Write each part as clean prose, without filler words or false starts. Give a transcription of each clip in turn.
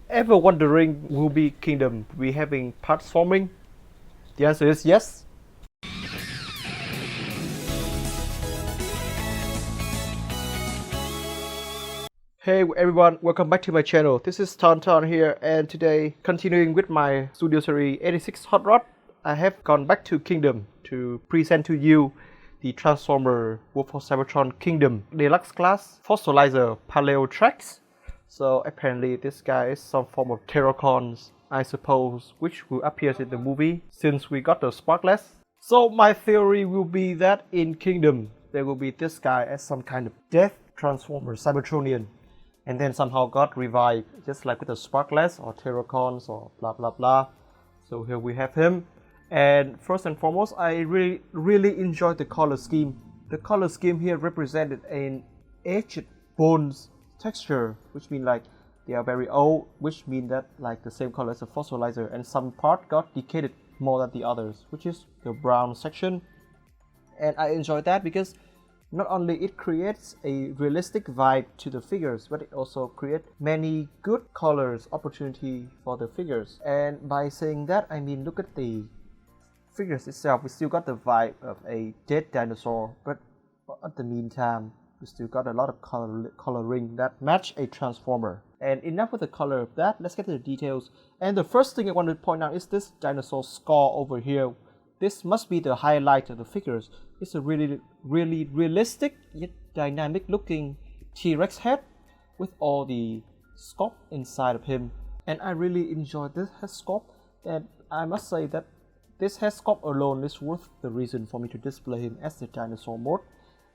Ever wondering, will be Kingdom be having parts forming? The answer is yes. Hey everyone, welcome back to my channel. This is TonTon here, and today, continuing with my Studio Series 86 Hot Rod, I have gone back to Kingdom to present to you the Transformer Wolf of Cybertron Kingdom Deluxe Class Fossilizer Paleotrex. So apparently this guy is some form of Terracons, I suppose, which will appear in the movie since we got the Sparkless. So my theory will be that in Kingdom there will be this guy as some kind of death Transformer Cybertronian, and then somehow got revived, just like with the Sparkless or Terracons or blah blah blah. So here we have him. And first and foremost, I really enjoyed the color scheme. The color scheme here represented an aged bones texture, which means like they are very old, which means that like the same color as a fossilizer, and some part got decayed more than the others, which is the brown section. And I enjoy that because not only it creates a realistic vibe to the figures, but it also creates many good colors opportunity for the figures. And by saying that, I mean look at the figures itself. We still got the vibe of a dead dinosaur, but at the meantime we still got a lot of coloring that match a transformer. And enough with the color of that, let's get to the details. And the first thing I want to point out is this dinosaur skull over here. This must be the highlight of the figures. It's a really realistic yet dynamic looking T-Rex head with all the sculpt inside of him. And I really enjoy this head sculpt, and I must say that this head sculpt alone is worth the reason for me to display him as the dinosaur mode.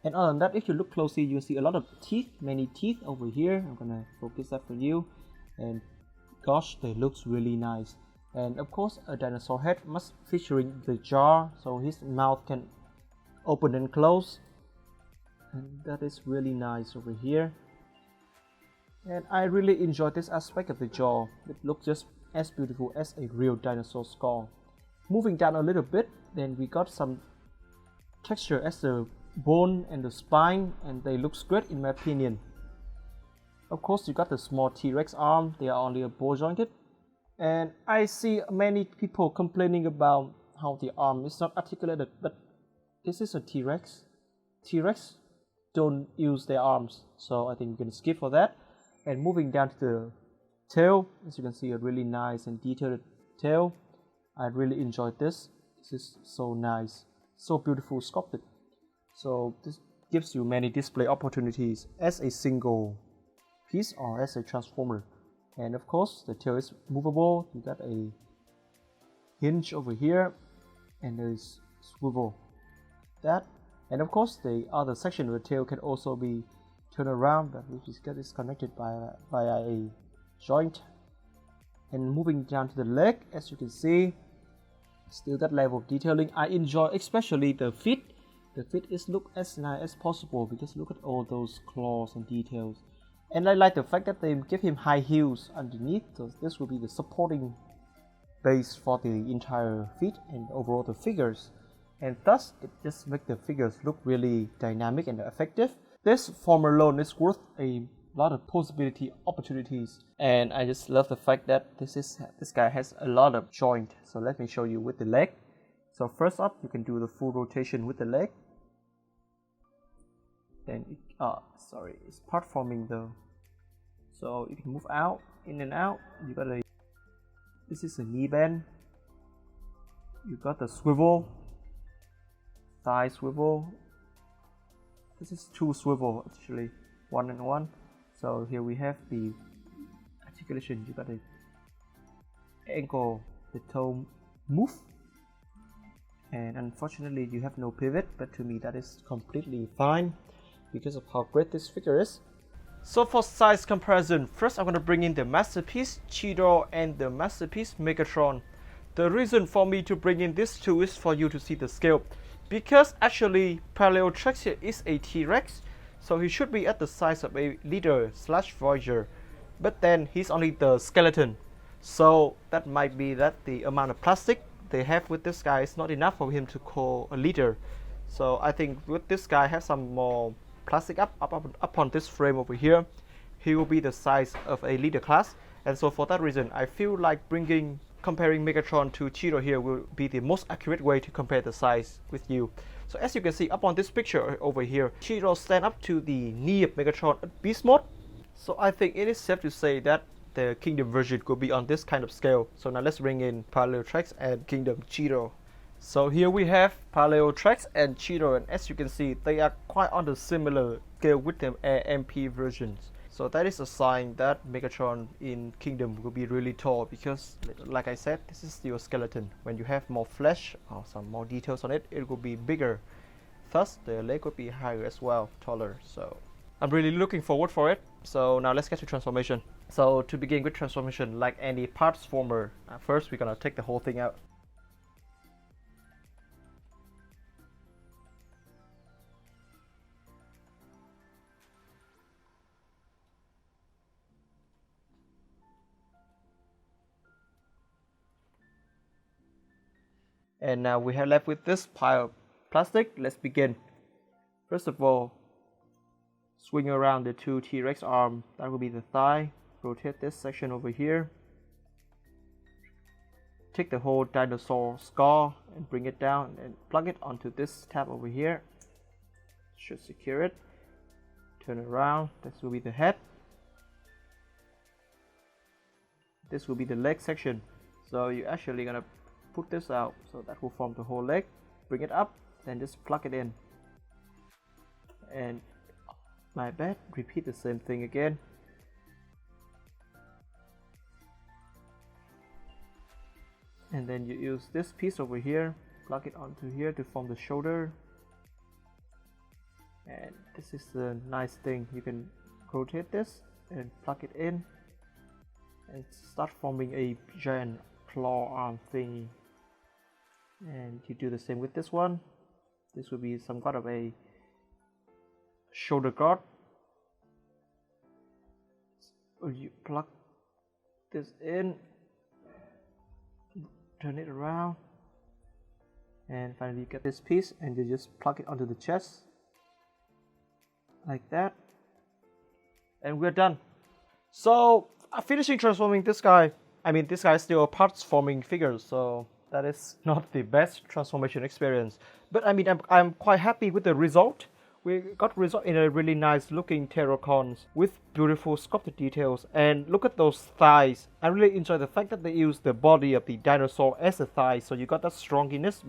And other than that, if you look closely, you'll see a lot of teeth, many teeth over here. I'm gonna focus that for you. And gosh, they looks really nice. And of course, a dinosaur head must featuring the jaw, so his mouth can open and close. And that is really nice over here. And I really enjoy this aspect of the jaw. It looks just as beautiful as a real dinosaur skull. Moving down a little bit, then we got some texture as the bone and the spine, and they looks great in my opinion. Of course, you got the small T-Rex arm. They are only a ball jointed, and I see many people complaining about how the arm is not articulated, but this is a T-Rex. T-Rex don't use their arms, so I think we can skip for that. And moving down to the tail, as you can see, a really nice and detailed tail. I really enjoyed this. This is so nice, so beautiful sculpted. So this gives you many display opportunities as a single piece or as a transformer. And of course, the tail is movable. You got a hinge over here, and there's swivel. That, and of course, the other section of the tail can also be turned around, but which is connected via a joint. And moving down to the leg, as you can see, still that level of detailing. I enjoy especially the feet. The feet is look as nice as possible because look at all those claws and details. And I like the fact that they give him high heels underneath, so this will be the supporting base for the entire feet and overall the figures. And thus, it just makes the figures look really dynamic and effective. This form alone is worth a lot of possibility opportunities, and I just love the fact that this guy has a lot of joint. So let me show you with the leg. So first up, you can do the full rotation with the leg. Then it's part forming though. So you can move out, in and out. You got this is a knee bend. You got the swivel, thigh swivel. This is two swivel actually, one and one. So here we have the articulation. You got the ankle, the toe move. And unfortunately you have no pivot, but to me that is completely fine because of how great this figure is. So for size comparison, first I'm going to bring in the Masterpiece Cheetor and the Masterpiece Megatron. The reason for me to bring in these two is for you to see the scale, because actually Paleotrex here is a T-Rex, so he should be at the size of a Leader/Voyager, but then he's only the skeleton, so that might be that the amount of plastic they have with this guy is not enough for him to call a leader. So I think with this guy have some more plastic up on this frame over here, he will be the size of a leader class. And so for that reason, I feel like comparing Megatron to Cheeto here will be the most accurate way to compare the size with you. So as you can see up on this picture over here, Cheeto stand up to the knee of Megatron at beast mode. So I think it is safe to say that the Kingdom version could be on this kind of scale. So now let's bring in Paleotrex and Kingdom Cheeto. So here we have Paleotrex and Cheeto, and as you can see, they are quite on the similar scale with the MP versions. So that is a sign that Megatron in Kingdom will be really tall, because like I said, this is still a skeleton. When you have more flesh or some more details on it, it will be bigger. Thus the leg will be higher as well, taller. So I'm really looking forward for it. So now let's get to transformation. So to begin with transformation, like any parts former, first we're gonna take the whole thing out. And now we have left with this pile of plastic. Let's begin. First of all, swing around the two T-Rex arms. That will be the thigh. Rotate this section over here. Take the whole dinosaur skull and bring it down and plug it onto this tab over here. Should secure it. Turn it around. This will be the head. This will be the leg section. So you're actually gonna put this out, so that will form the whole leg. Bring it up, then just plug it in. And my bad, repeat the same thing again. And then you use this piece over here, plug it onto here to form the shoulder. And this is the nice thing, you can rotate this and plug it in and start forming a giant claw arm thingy. And you do the same with this one. This will be some kind of a shoulder guard. So you plug this in, turn it around, and finally you get this piece and you just plug it onto the chest like that, and we're done. So finishing transforming this guy. I mean, this guy is still a parts forming figure, so that is not the best transformation experience, but I mean, I'm quite happy with the result. We got result in a really nice looking Terracons with beautiful sculpted details, and look at those thighs. I really enjoy the fact that they used the body of the dinosaur as a thigh, so you got that stronginess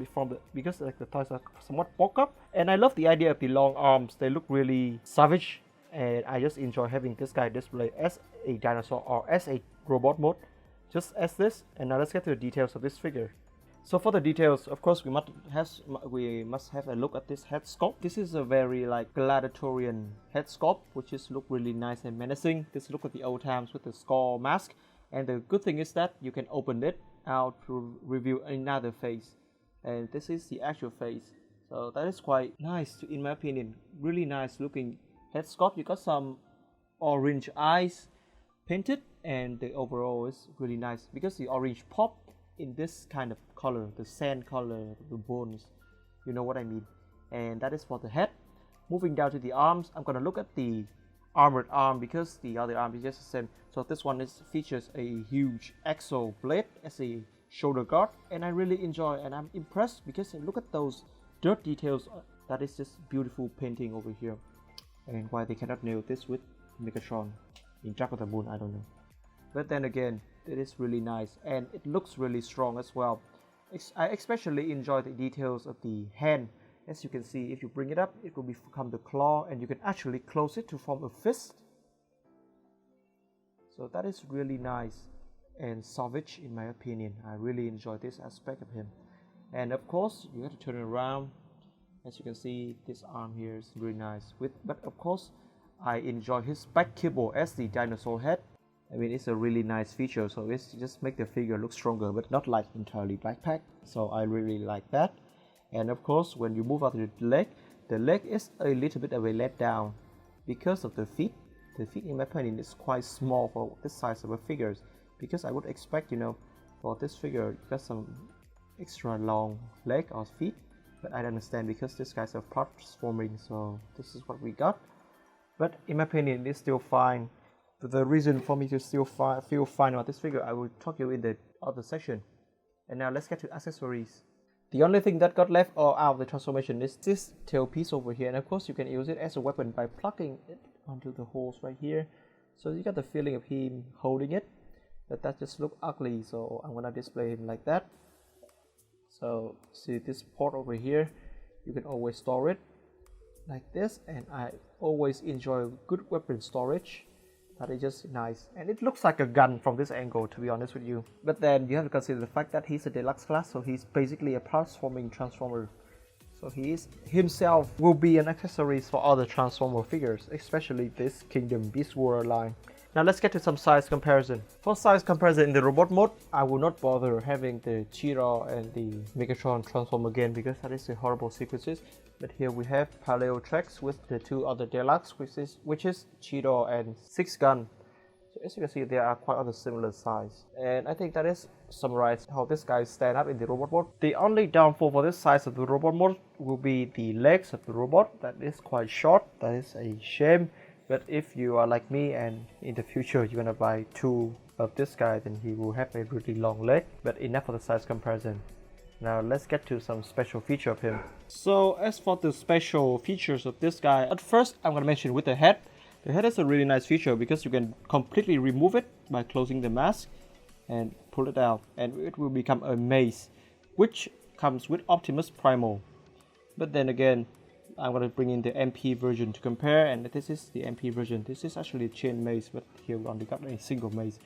because like the thighs are somewhat bulked up. And I love the idea of the long arms. They look really savage, and I just enjoy having this guy displayed as a dinosaur or as a robot mode, just as this. And now let's get to the details of this figure. So for the details, of course, we must have a look at this head sculpt. This is a very like gladiatorian head sculpt, which is look really nice and menacing. This look at the old times with the skull mask. And the good thing is that you can open it out to reveal another face. And this is the actual face. So that is quite nice, in my opinion. Really nice looking head sculpt. You got some orange eyes painted, and the overall is really nice because the orange pop in this kind of color, the sand color, the bones, you know what I mean. And that is for the head. Moving down to the arms, I'm gonna look at the armored arm because the other arm is just the same. So this one features a huge axle blade as a shoulder guard, and I really enjoy and I'm impressed because look at those dirt details. That is just beautiful painting over here. And why they cannot nail this with Megatron in Jack of the Moon, I don't know. But then again, it is really nice and it looks really strong as well. I especially enjoy the details of the hand. As you can see, if you bring it up, it will become the claw, and you can actually close it to form a fist. So that is really nice and savage in my opinion. I really enjoy this aspect of him. And of course, you have to turn it around. As you can see, this arm here is really nice. But of course, I enjoy his back keyboard as the dinosaur head. I mean, it's a really nice feature, so it's just make the figure look stronger, but not like entirely backpack. So I really like that. And of course, when you move out to the leg is a little bit of a letdown because of the feet. The feet, in my opinion, is quite small for this size of a figure. Because I would expect, you know, for this figure, you got some extra long leg or feet. But I don't understand because this guy's a parts forming, so this is what we got. But in my opinion, it's still fine. the reason for me to still feel fine about this figure, I will talk you in the other section. And now let's get to accessories. The only thing that got left or out of the transformation is this tail piece over here, and of course you can use it as a weapon by plugging it onto the holes right here. So you got the feeling of him holding it, but that just look ugly, so I'm gonna display him like that. So see this port over here, you can always store it like this, and I always enjoy good weapon storage. That is just nice, and it looks like a gun from this angle, to be honest with you. But then you have to consider the fact that he's a deluxe class, so he's basically a parts-forming transformer. So he is himself will be an accessory for other transformer figures, especially this Kingdom Beast War line. Now let's get to some size comparison. For size comparison in the robot mode, I will not bother having the Cheetah and the Megatron transform again because that is a horrible sequences. But here we have Paleotrex with the two other Deluxe, which is Cheetah and 6 gun. So as you can see, they are quite on a similar size. And I think that is summarized how this guy stand up in the robot mode. The only downfall for this size of the robot mode will be the legs of the robot. That is quite short. That is a shame. But if you are like me and in the future you're gonna buy 2 of this guy, then he will have a really long leg. But enough for the size comparison. Now let's get to some special feature of him. So as for the special features of this guy, at first I'm gonna mention with the head. The head is a really nice feature because you can completely remove it by closing the mask and pull it out, and it will become a mace, which comes with Optimus Primal. But then again, I'm going to bring in the MP version to compare, and this is the MP version. This is actually a chain mace, but here we only got a single mace.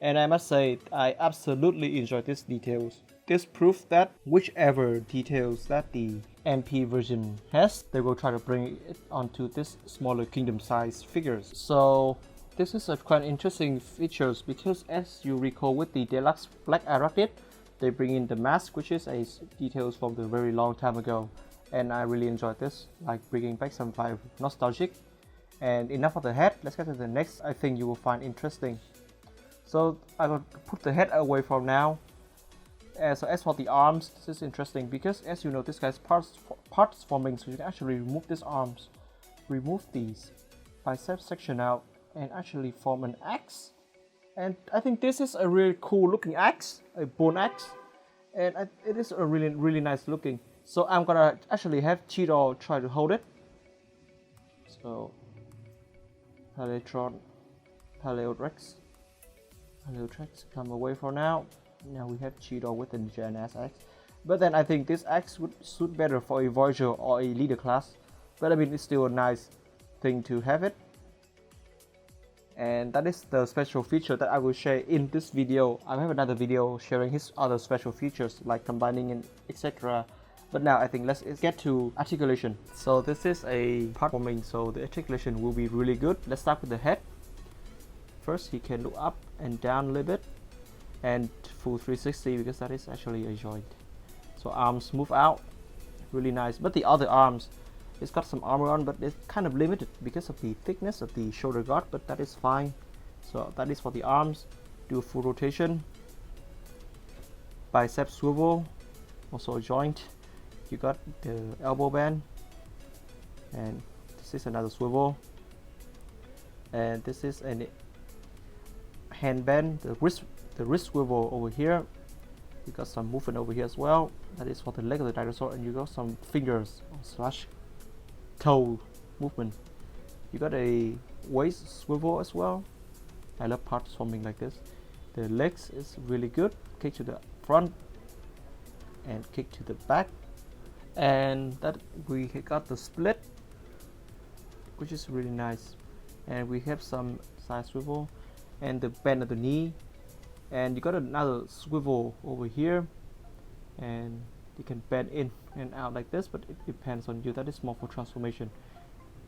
And I must say, I absolutely enjoy these details. This proves that whichever details that the MP version has, they will try to bring it onto this smaller kingdom size figures. So this is a quite interesting features because as you recall with the Deluxe Black Arachnid, they bring in the mask, which is a details from the very long time ago. And I really enjoyed this, like bringing back some vibe nostalgic. And enough of the head, let's get to the next I think you will find interesting. So I will put the head away for now. So as for the arms, this is interesting because as you know, this guy's parts forming, so you can actually remove these arms, remove these bicep section out, and actually form an axe. And I think this is a really cool looking axe, a bone axe, and it is a really nice looking. So I'm gonna actually have Cheetah try to hold it. So Paleotrex, come away for now. Now we have Cheetah with a giant ass axe. But then I think this axe would suit better for a Voyager or a leader class. But I mean, it's still a nice thing to have it. And that is the special feature that I will share in this video. I have another video sharing his other special features like combining and etc. But now I think let's get to articulation. So this is a part forming, so the articulation will be really good. Let's start with the head. First, he can look up and down a little bit, and full 360 because that is actually a joint. So arms move out, really nice. But the other arms, it's got some armor on, but it's kind of limited because of the thickness of the shoulder guard. But that is fine. So that is for the arms. Do a full rotation. Bicep swivel, also a joint. You got the elbow band, and this is another swivel, and this is a hand band, the wrist swivel over here. You got some movement over here as well. That is for the leg of the dinosaur, and you got some fingers slash toe movement. You got a waist swivel as well. I love parts forming like this. The legs is really good. Kick to the front and kick to the back. And that we got the split, which is really nice, and we have some side swivel and the bend of the knee, and you got another swivel over here, and you can bend in and out like this, but it depends on you. That is more for transformation.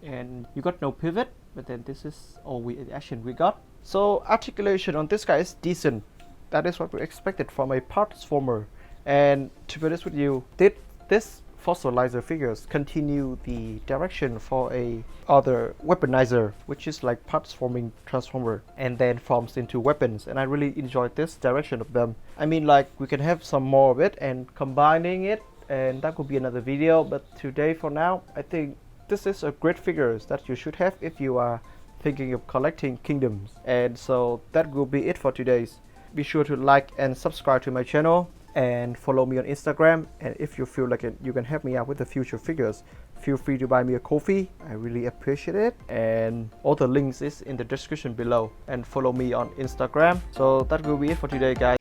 And you got no pivot, but then this is all the action we got. So articulation on this guy is decent. That is what we expected from a parts former. And to be honest with you, did this fossilizer figures continue the direction for a other weaponizer, which is like parts forming transformer and then forms into weapons, and I really enjoyed this direction of them. I mean, like, we can have some more of it and combining it, and that could be another video, but today for now I think this is a great figures that you should have if you are thinking of collecting kingdoms. And so that will be it for today's. Be sure to like and subscribe to my channel and follow me on Instagram. And if you feel like you can help me out with the future figures, feel free to buy me a coffee. I really appreciate it. And all the links is in the description below. And follow me on Instagram. So that will be it for today, guys.